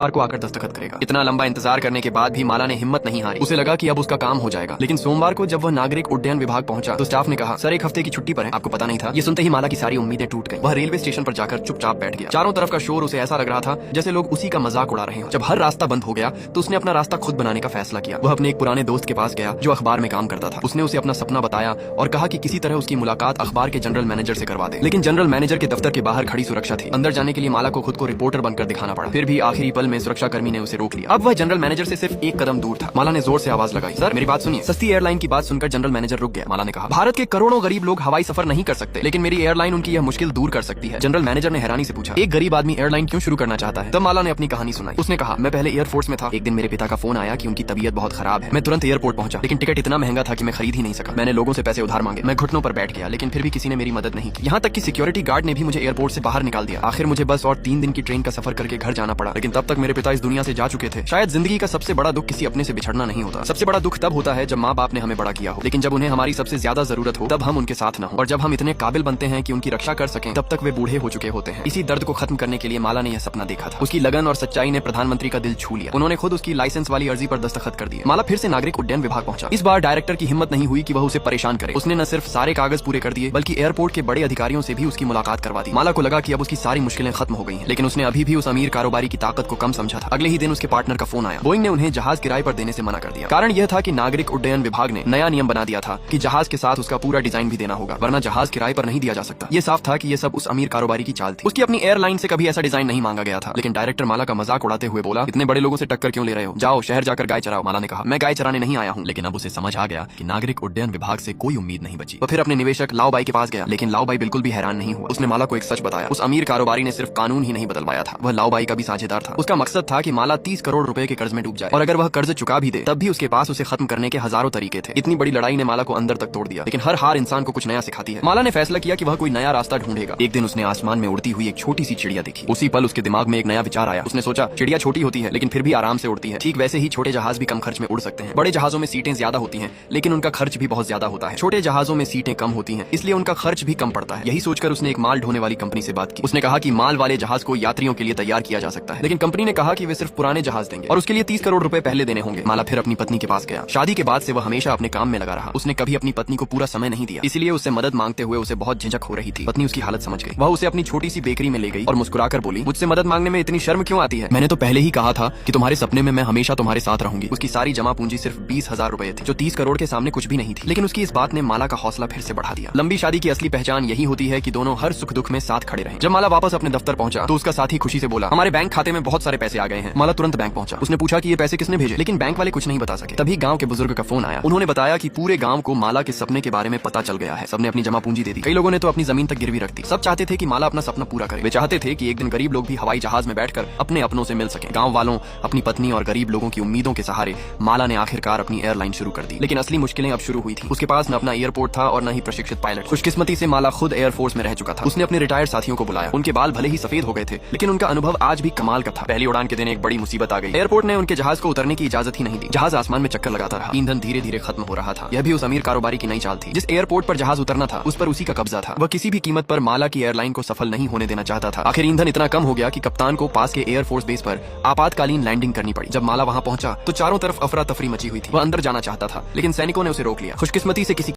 को आकर दस्तखत करेगा। इतना लंबा इंतजार करने के बाद भी माला ने हिम्मत नहीं हारी। उसे लगा कि अब उसका काम हो जाएगा। लेकिन सोमवार को जब वह नागरिक उड्डयन विभाग पहुंचा तो स्टाफ ने कहा, सर एक हफ्ते की छुट्टी पर है, आपको पता नहीं था। ये सुनते ही माला की सारी उम्मीदें टूट गई। वह रेलवे स्टेशन पर जाकर चुपचाप बैठ गया। चारों तरफ का शोर उसे ऐसा लग रहा था जैसे लोग उसी का मजाक उड़ा रहे हो। जब हर रास्ता बंद हो गया तो उसने अपना रास्ता खुद बनाने का फैसला किया। वह अपने एक पुराने दोस्त के पास गया जो अखबार में काम करता था। उसने उसे अपना सपना बताया और कहा कि किसी तरह उसकी मुलाकात अखबार के जनरल मैनेजर से करवा दे। लेकिन जनरल मैनेजर के दफ्तर के बाहर खड़ी सुरक्षा थी। अंदर जाने के लिए माला को खुद को रिपोर्टर बनकर दिखाना पड़ा। फिर भी आखिरी पल में सुरक्षा कर्मी ने उसे रोक लिया। अब वह जनरल मैनेजर से सिर्फ एक कदम दूर था। माला ने जोर से आवाज लगाई, सर मेरी बात सुनिए। सस्ती एयरलाइन की बात सुनकर जनरल मैनेजर रुक गया। माला ने कहा, भारत के करोड़ों गरीब लोग हवाई सफर नहीं कर सकते, लेकिन मेरी एयरलाइन उनकी यह मुश्किल दूर कर सकती है। जनरल मैनेजर ने हैरानी से पूछा, एक गरीब आदमी एयरलाइन क्यों शुरू करना चाहता है? तब माला ने अपनी कहानी सुनाई। उसने कहा, मैं पहले एयरफोर्स में था। एक दिन मेरे पिता का फोन आया कि उनकी तबीयत बहुत खराब है। मैं तुरंत एयरपोर्ट पहुंचा, लेकिन टिकट इतना महंगा था कि मैं खरीद ही नहीं सका। मैंने लोगों से पैसे उधार मांगे। मैं घुटनों पर बैठ गया, लेकिन फिर भी किसी ने मेरी मदद नहीं की। यहाँ तक कि सिक्योरिटी गार्ड ने भी मुझे एयरपोर्ट से बाहर निकाल दिया। आखिर मुझे बस और 3 दिन की ट्रेन का सफर करके घर जाना पड़ा। लेकिन तब तक मेरे पिता इस दुनिया से जा चुके थे। शायद जिंदगी का सबसे बड़ा दुख किसी अपने से बिछड़ना नहीं होता। सबसे बड़ा दुख तब होता है जब माँ बाप ने हमें बड़ा किया हो, लेकिन जब उन्हें हमारी सबसे ज्यादा जरूरत हो तब हम उनके साथ न हो। और जब हम इतने काबिल बनते हैं कि उनकी रक्षा कर सकें, तब तक वे बूढ़े हो चुके होते हैं। इसी दर्द को खत्म करने के लिए माला ने यह सपना देखा था। उसकी लगन और सच्चाई ने प्रधानमंत्री का दिल छू लिया। उन्होंने खुद उसकी लाइसेंस वाली अर्जी पर दस्तखत कर दिए। माला फिर से नागरिक उड्डयन विभाग पहुंचा। इस बार डायरेक्टर की हिम्मत नहीं हुई कि वह उसे परेशान करे। उसने न सिर्फ सारे कागज पूरे कर दिए, बल्कि एयरपोर्ट के बड़े अधिकारियों से भी उसकी मुलाकात करवा दी। माला को लगा कि अब उसकी सारी मुश्किलें खत्म हो गई हैं, लेकिन उसने अभी भी उस अमीर कारोबारी की ताकत को कम समझा था। अगले ही दिन उसके पार्टनर का फोन आया। बोइंग ने उन्हें जहाज किराए पर देने से मना कर दिया। कारण यह था कि नागरिक उड्डयन विभाग ने नया नियम बना दिया था कि जहाज के साथ उसका पूरा डिजाइन भी देना होगा, वरना जहाज किराए पर नहीं दिया जा सकता। ये साफ था कि ये सब उस अमीर कारोबारी की चाल थी। उसकी अपनी एयरलाइन से कभी ऐसा डिजाइन नहीं मांगा गया था। लेकिन डायरेक्टर माला का मजाक उड़ाते हुए बोला, इतने बड़े लोगों से टक्कर क्यों ले रहे हो? जाओ शहर जाकर गाय चराओ। माला ने कहा, मैं गाय चराने नहीं आया हूँ। लेकिन अब उसे समझ आ गया कि नागरिक उड्डयन विभाग से कोई उम्मीद नहीं बची। वह फिर अपने निवेशक लाओ बाई के पास गया, लेकिन लाओ बाई बिल्कुल भी हैरान नहीं हुआ। उसने माला को एक सच बताया। उस अमीर कारोबारी ने सिर्फ कानून ही नहीं बदलवाया था, वह लाओ बाई का भी साझेदार था। उसका मकसद था कि माला 30 करोड़ रुपए के कर्ज में डूब जाए, और अगर वह कर्ज चुका भी दे तब भी उसके पास उसे खत्म करने के हजारों तरीके थे। इतनी बड़ी लड़ाई ने माला को अंदर तक तोड़ दिया। लेकिन हर हार इंसान को कुछ नया सिखाती है। माला ने फैसला किया कि वह कोई नया रास्ता ढूंढेगा। एक दिन उसने आसमान में उड़ती हुई एक छोटी सी चिड़िया देखी। उसी पल उसके दिमाग में एक नया विचार आया। उसने सोचा, चिड़िया छोटी होती है लेकिन फिर भी आराम से उड़ती है। ठीक वैसे ही छोटे जहाज भी कम खर्च में उड़ सकते हैं। बड़े जहाजों में सीटें ज्यादा होती हैं, लेकिन उनका खर्च भी बहुत ज्यादा होता है। छोटे जहाजों में सीटें कम होती हैं, इसलिए उनका खर्च भी कम पड़ता है। यही सोचकर उसने एक माल ढोने वाली कंपनी से बात की। उसने कहा कि माल वाले जहाज को यात्रियों के लिए तैयार किया जा सकता है, लेकिन कंपनी ने कहा कि वे सिर्फ पुराने जहाज देंगे और उसके लिए 30 करोड़ रुपए पहले देने होंगे। माला फिर अपनी पत्नी के पास गया। शादी के बाद से वह हमेशा अपने काम में लगा रहा। उसने कभी अपनी पत्नी को पूरा समय नहीं दिया, इसलिए उससे मदद मांगते हुए उसे बहुत झिझक हो रही थी। पत्नी उसकी हालत समझ गई। वह उसे अपनी छोटी सी बेकरी में ले गई और मुस्कुराकर बोली, मुझसे मदद मांगने में इतनी शर्म क्यों आती है? मैंने तो पहले ही कहा था कि तुम्हारे सपने में मैं हमेशा तुम्हारे साथ रहूंगी। उसकी सारी जमा पूंजी सिर्फ 20,000 रुपए थी, जो 30 करोड़ के सामने कुछ भी नहीं थी। लेकिन उसकी इस बात ने माला का हौसला फिर से बढ़ा दिया। लंबी शादी की असली पहचान यही होती है कि दोनों हर सुख दुख में साथ खड़े रहें। जब माला वापस अपने दफ्तर पहुंचा तो उसका साथी खुशी से बोला, हमारे बैंक खाते में बहुत सारे पैसे आ गए हैं। माला तुरंत बैंक पहुंचा। उसने पूछा कि ये पैसे किसने भेजे, लेकिन बैंक वाले कुछ नहीं बता सके। तभी गांव के बुजुर्ग का फोन आया। उन्होंने बताया कि पूरे गांव को माला के सपने के बारे में पता चल गया है। सबने अपनी जमा पूंजी दे दी। कई लोगों ने तो अपनी जमीन तक गिरवी रख दी। सब चाहते थे कि माला अपना सपना पूरा करे। वे चाहते थे कि एक दिन गरीब लोग भी हवाई जहाज में बैठकर अपने अपनों से मिल सके। गांव वालों, अपनी पत्नी और गरीब लोगों की उम्मीदों के सहारे माला ने आखिरकार अपनी एयरलाइन शुरू कर दी। लेकिन असली मुश्किलें अब शुरू हुई थी। उसके पास न अपना एयरपोर्ट था और न ही प्रशिक्षित पायलट। खुशकिस्मती से माला खुद एयरफोर्स में रह चुका था। उसने अपने रिटायर्ड साथियों को बुलाया। उनके बाल भले ही सफेद हो गए थे, लेकिन उनका अनुभव आज भी कमाल का था। पहली उड़ान के दिन एक बड़ी मुसीबत आ गई। एयरपोर्ट ने उनके जहाज को उतरने की इजाजत ही नहीं दी। जहाज आसमान में चक्कर लगाता रहा। ईंधन धीरे धीरे खत्म हो रहा था। यह भी उस अमीर कारोबारी की नई चाल थी। जिस एयरपोर्ट पर जहाज उतरना था उस पर उसी का कब्जा था। वह किसी भी कीमत पर माला की एयरलाइन को सफल नहीं होने देना चाहता था। आखिर ईंधन इतना कम हो गया कि कप्तान को पास के एयरफोर्स बेस पर आपातकालीन लैंडिंग करनी पड़ी। जब माला वहां पहुंचा तो चारों तरफ अफरा तफरी मची हुई थी। वह अंदर जाना चाहता था, लेकिन सैनिकों ने उसे रोक लिया। खुशकिस्मती से किसी